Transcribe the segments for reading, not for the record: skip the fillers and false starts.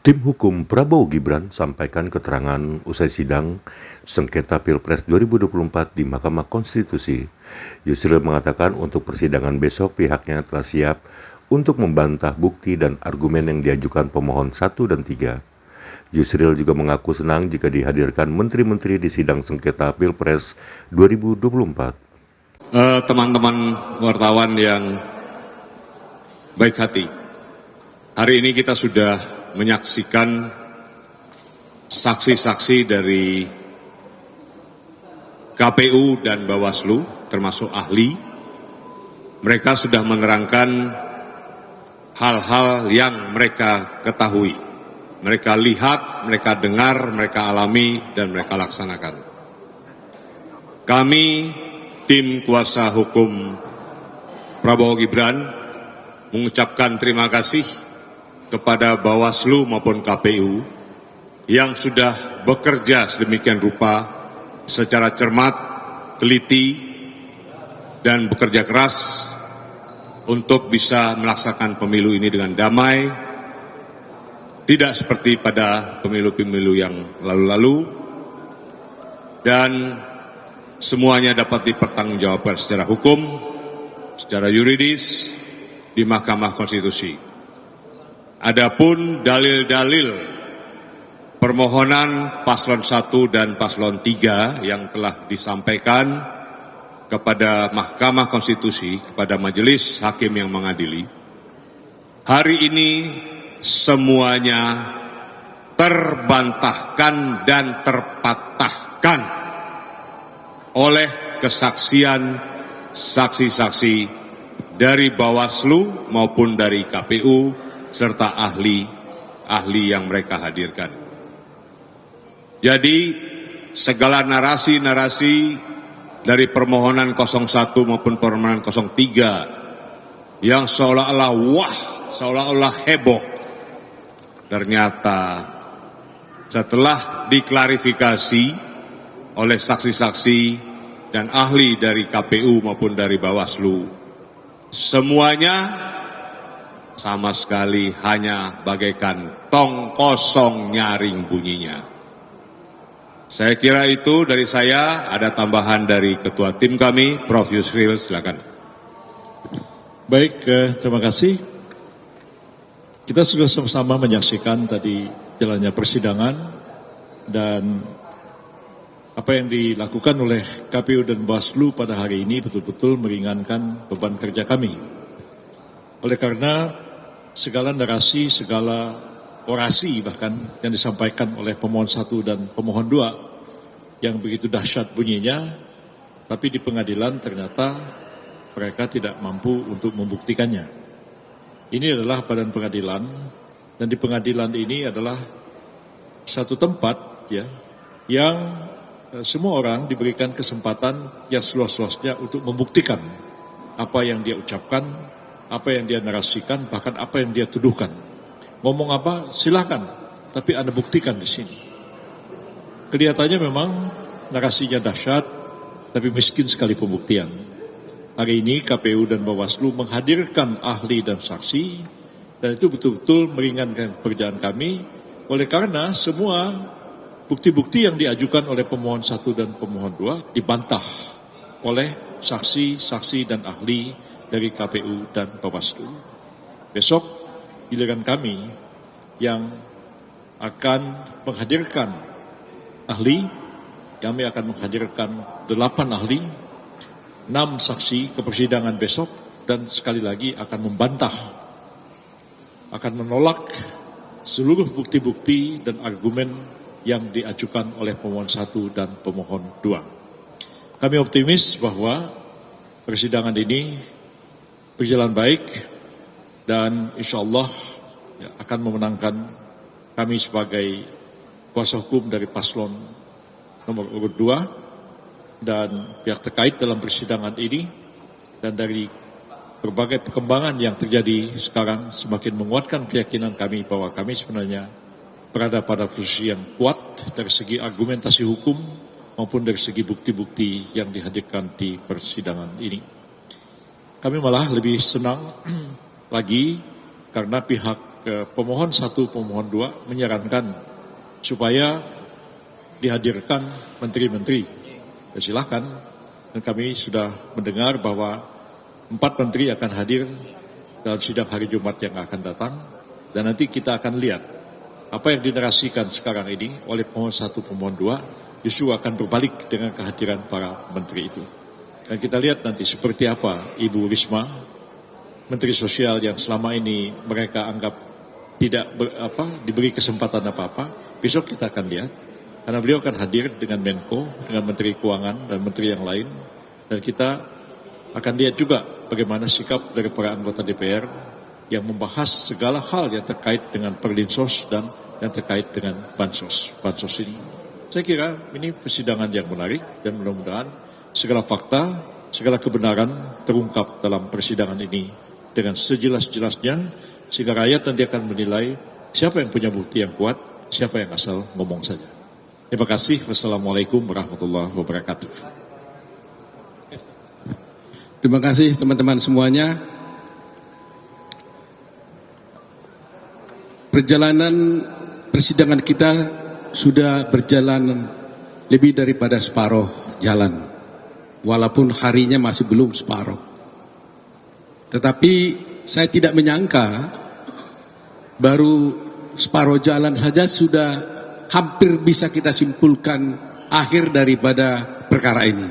Tim hukum Prabowo Gibran sampaikan keterangan usai sidang sengketa Pilpres 2024 di Mahkamah Konstitusi. Yusril mengatakan untuk persidangan besok pihaknya telah siap untuk membantah bukti dan argumen yang diajukan pemohon 1 dan 3. Yusril juga mengaku senang jika dihadirkan menteri-menteri di sidang sengketa Pilpres 2024. Teman-teman wartawan yang baik hati, hari ini kita sudah menyaksikan saksi-saksi dari KPU dan Bawaslu, termasuk ahli. Mereka sudah menerangkan hal-hal yang mereka ketahui, mereka lihat, mereka dengar, mereka alami, dan mereka laksanakan. Kami, tim kuasa hukum Prabowo Gibran, mengucapkan terima kasih kepada Bawaslu maupun KPU yang sudah bekerja sedemikian rupa secara cermat, teliti, dan bekerja keras untuk bisa melaksanakan pemilu ini dengan damai, tidak seperti pada pemilu-pemilu yang lalu-lalu, dan semuanya dapat dipertanggungjawabkan secara hukum, secara yuridis di Mahkamah Konstitusi. Adapun dalil-dalil permohonan paslon 1 dan paslon 3 yang telah disampaikan kepada Mahkamah Konstitusi, kepada majelis hakim yang mengadili, hari ini semuanya terbantahkan dan terpatahkan oleh kesaksian saksi-saksi dari Bawaslu maupun dari KPU serta ahli yang mereka hadirkan. Jadi segala narasi-narasi dari permohonan 01 maupun permohonan 03 yang seolah-olah wah, seolah-olah heboh, ternyata setelah diklarifikasi oleh saksi-saksi dan ahli dari KPU maupun dari Bawaslu, semuanya sama sekali hanya bagaikan tong kosong nyaring bunyinya. Saya kira itu dari saya. Ada tambahan dari Ketua Tim kami, Prof. Yusril, silakan. Baik, terima kasih. Kita sudah sama-sama menyaksikan tadi jalannya persidangan dan apa yang dilakukan oleh KPU dan Bawaslu pada hari ini betul-betul meringankan beban kerja kami. Oleh karena segala narasi, segala orasi bahkan yang disampaikan oleh pemohon 1 dan pemohon 2 yang begitu dahsyat bunyinya, tapi di pengadilan ternyata mereka tidak mampu untuk membuktikannya. Ini adalah badan pengadilan, dan di pengadilan ini adalah satu tempat ya yang semua orang diberikan kesempatan yang seluas-luasnya untuk membuktikan apa yang dia ucapkan, apa yang dia narasikan, bahkan apa yang dia tuduhkan. Ngomong apa, silakan, tapi Anda buktikan di sini. Kelihatannya memang narasinya dahsyat, tapi miskin sekali pembuktian. Hari ini KPU dan Bawaslu menghadirkan ahli dan saksi, dan itu betul-betul meringankan pekerjaan kami, oleh karena semua bukti-bukti yang diajukan oleh pemohon 1 dan pemohon 2 dibantah oleh saksi-saksi dan ahli dari KPU dan Bawaslu. Besok giliran kami yang akan menghadirkan ahli. Kami akan menghadirkan 8 ahli, 6 saksi ke persidangan besok, dan sekali lagi akan membantah, akan menolak seluruh bukti-bukti dan argumen yang diajukan oleh pemohon 1 dan pemohon 2. Kami optimis bahwa persidangan ini berjalan baik dan insya Allah akan memenangkan kami sebagai kuasa hukum dari paslon nomor urut 2 dan pihak terkait dalam persidangan ini, dan dari berbagai perkembangan yang terjadi sekarang semakin menguatkan keyakinan kami bahwa kami sebenarnya berada pada posisi yang kuat dari segi argumentasi hukum maupun dari segi bukti-bukti yang dihadirkan di persidangan ini. Kami malah lebih senang lagi karena pihak pemohon 1, pemohon 2 menyarankan supaya dihadirkan menteri-menteri. Ya, silahkan. Dan kami sudah mendengar bahwa 4 menteri akan hadir dalam sidang hari Jumat yang akan datang. Dan nanti kita akan lihat apa yang dinarasikan sekarang ini oleh pemohon 1, pemohon 2 justru akan berbalik dengan kehadiran para menteri itu. Dan kita lihat nanti seperti apa Ibu Risma, Menteri Sosial yang selama ini mereka anggap tidak diberi kesempatan apa-apa. Besok kita akan lihat, karena beliau akan hadir dengan Menko, dengan Menteri Keuangan dan Menteri yang lain. Dan kita akan lihat juga bagaimana sikap dari para anggota DPR yang membahas segala hal yang terkait dengan Perlinsos dan yang terkait dengan Bansos ini. Saya kira ini persidangan yang menarik dan mudah-mudahan segala fakta, segala kebenaran terungkap dalam persidangan ini dengan sejelas-jelasnya sehingga rakyat nanti akan menilai siapa yang punya bukti yang kuat, siapa yang asal ngomong saja. Terima kasih. Wassalamualaikum warahmatullahi wabarakatuh. Terima kasih teman-teman semuanya. Perjalanan persidangan kita sudah berjalan lebih daripada separuh jalan. Walaupun harinya masih belum separuh. Tetapi saya tidak menyangka baru separuh jalan saja sudah hampir bisa kita simpulkan akhir daripada perkara ini.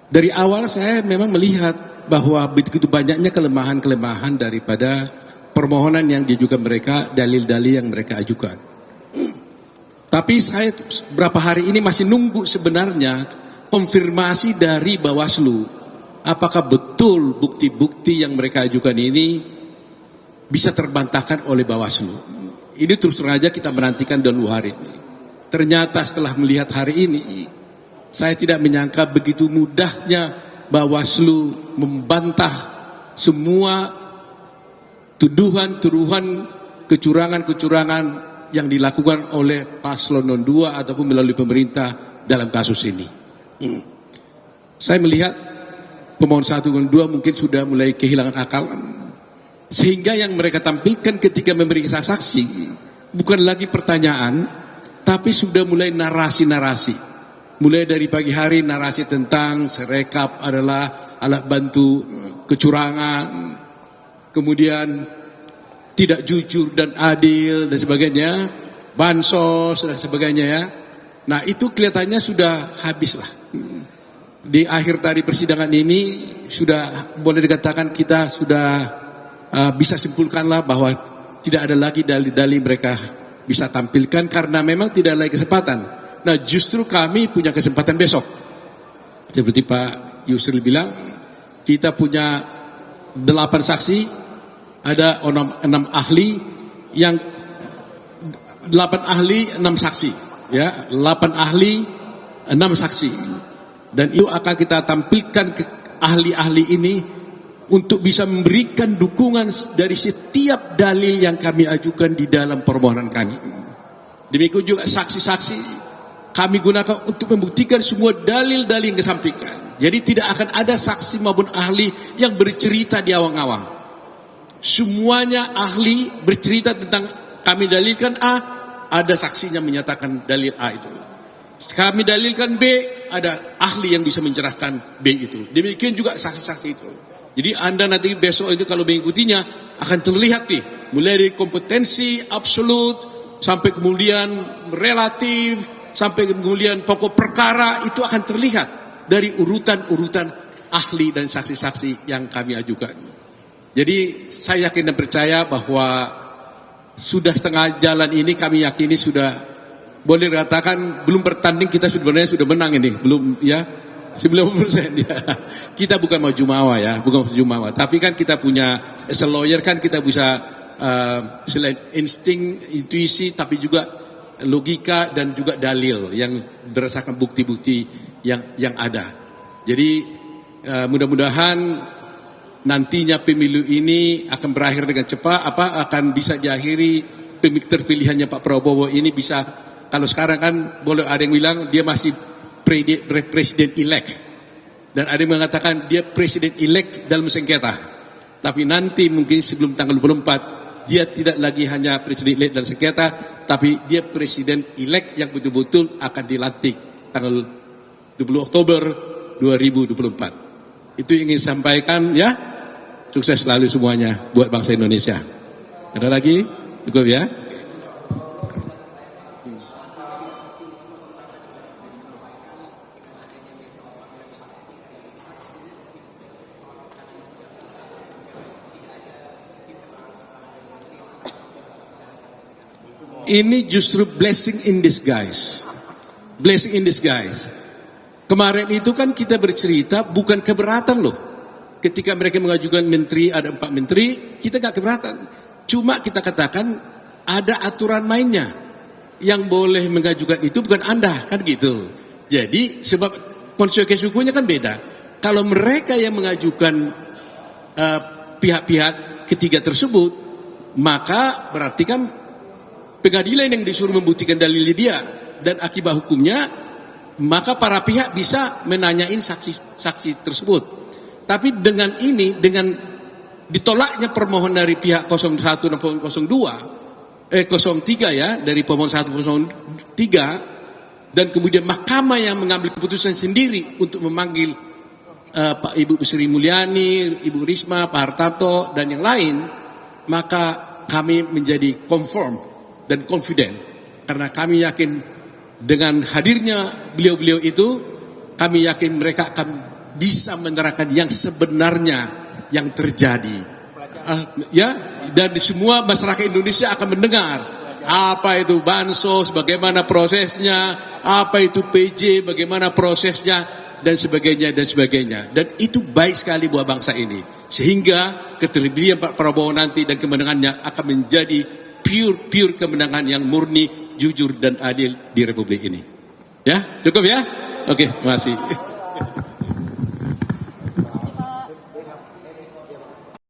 Dari awal saya memang melihat bahwa begitu banyaknya kelemahan-kelemahan daripada permohonan yang diajukan mereka, dalil-dalil yang mereka ajukan. Tapi saya beberapa hari ini masih nunggu sebenarnya konfirmasi dari Bawaslu. Apakah betul bukti-bukti yang mereka ajukan ini bisa terbantahkan oleh Bawaslu? Ini terus terang aja kita menantikan dulu hari ini. Ternyata setelah melihat hari ini, saya tidak menyangka begitu mudahnya Bawaslu membantah semua tuduhan-tuduhan kecurangan-kecurangan yang dilakukan oleh paslon 02 ataupun melalui pemerintah dalam kasus ini. Saya melihat pemohon 1 dan 2 mungkin sudah mulai kehilangan akal. Sehingga yang mereka tampilkan ketika memeriksa saksi bukan lagi pertanyaan, tapi sudah mulai narasi-narasi. Mulai dari pagi hari narasi tentang Sirekap adalah alat bantu kecurangan, kemudian tidak jujur dan adil dan sebagainya, bansos dan sebagainya ya. Nah itu kelihatannya sudah habislah. Di akhir tadi persidangan ini sudah boleh dikatakan kita sudah bisa simpulkanlah bahwa tidak ada lagi dalil-dalil mereka bisa tampilkan karena memang tidak ada lagi kesempatan. Nah justru kami punya kesempatan besok. Seperti Pak Yusril bilang, kita punya 8 saksi, ada 6 ahli, yang 8 ahli 6 saksi, ya 8 ahli 6 saksi. Dan itu akan kita tampilkan ke ahli-ahli ini untuk bisa memberikan dukungan dari setiap dalil yang kami ajukan di dalam permohonan kami. Demikian juga saksi-saksi kami gunakan untuk membuktikan semua dalil-dalil yang disampaikan. Jadi tidak akan ada saksi maupun ahli yang bercerita di awang-awang. Semuanya ahli bercerita tentang kami dalilkan A, ada saksinya menyatakan dalil A itu. Kami dalilkan B, ada ahli yang bisa mencerahkan B itu. Demikian juga saksi-saksi itu. Jadi Anda nanti besok itu kalau mengikutinya akan terlihat nih, mulai dari kompetensi absolut sampai kemudian relatif, sampai kemudian pokok perkara itu akan terlihat dari urutan-urutan ahli dan saksi-saksi yang kami ajukan. Jadi saya yakin dan percaya bahwa sudah setengah jalan ini kami yakini sudah boleh dikatakan belum bertanding kita sebenarnya sudah menang ini, belum ya 90% ya. Kita bukan mau jumawa ya, bukan jumawa. Tapi kan kita punya as a lawyer kan kita bisa selain insting, intuisi, tapi juga logika dan juga dalil yang berdasarkan bukti-bukti yang ada. Jadi mudah-mudahan nantinya pemilu ini akan berakhir dengan cepat, akan bisa diakhiri terpilihannya Pak Prabowo ini bisa. Kalau sekarang kan boleh ada yang bilang dia masih presiden elect dan ada yang mengatakan dia presiden elect dalam sengketa. Tapi nanti mungkin sebelum tanggal 24 dia tidak lagi hanya presiden elect dan sengketa, tapi dia presiden elect yang betul-betul akan dilantik tanggal 20 Oktober 2024. Itu yang ingin sampaikan ya. Sukses selalu semuanya buat bangsa Indonesia. Ada lagi? Cukup ya. Ini justru blessing in disguise. Blessing in disguise. Kemarin itu kan kita bercerita bukan keberatan loh. Ketika mereka mengajukan menteri, ada 4 menteri, kita gak keberatan. Cuma kita katakan ada aturan mainnya. Yang boleh mengajukan itu bukan Anda, kan gitu. Jadi sebab konsekuensi hukumnya kan beda. Kalau mereka yang mengajukan pihak-pihak ketiga tersebut, maka berarti kan pengadilan yang disuruh membuktikan dalil dia, dan akibat hukumnya maka para pihak bisa menanyain saksi tersebut. Tapi dengan ini, dengan ditolaknya permohonan dari pihak 01 dan 03 ya, dari pemohon 103, dan kemudian mahkamah yang mengambil keputusan sendiri untuk memanggil Pak Ibu Sri Mulyani, Ibu Risma, Pak Hartarto dan yang lain, maka kami menjadi conform dan confident, karena kami yakin dengan hadirnya beliau-beliau itu, kami yakin mereka akan bisa menerangkan yang sebenarnya yang terjadi, ya, dan di semua masyarakat Indonesia akan mendengar apa itu bansos, bagaimana prosesnya, apa itu PJ, bagaimana prosesnya, dan sebagainya dan sebagainya. Dan itu baik sekali buat bangsa ini, sehingga keterpilihan Pak Prabowo nanti dan kemenangannya akan menjadi pure kemenangan yang murni, jujur dan adil di Republik ini. Ya, cukup ya? Oke, terima kasih.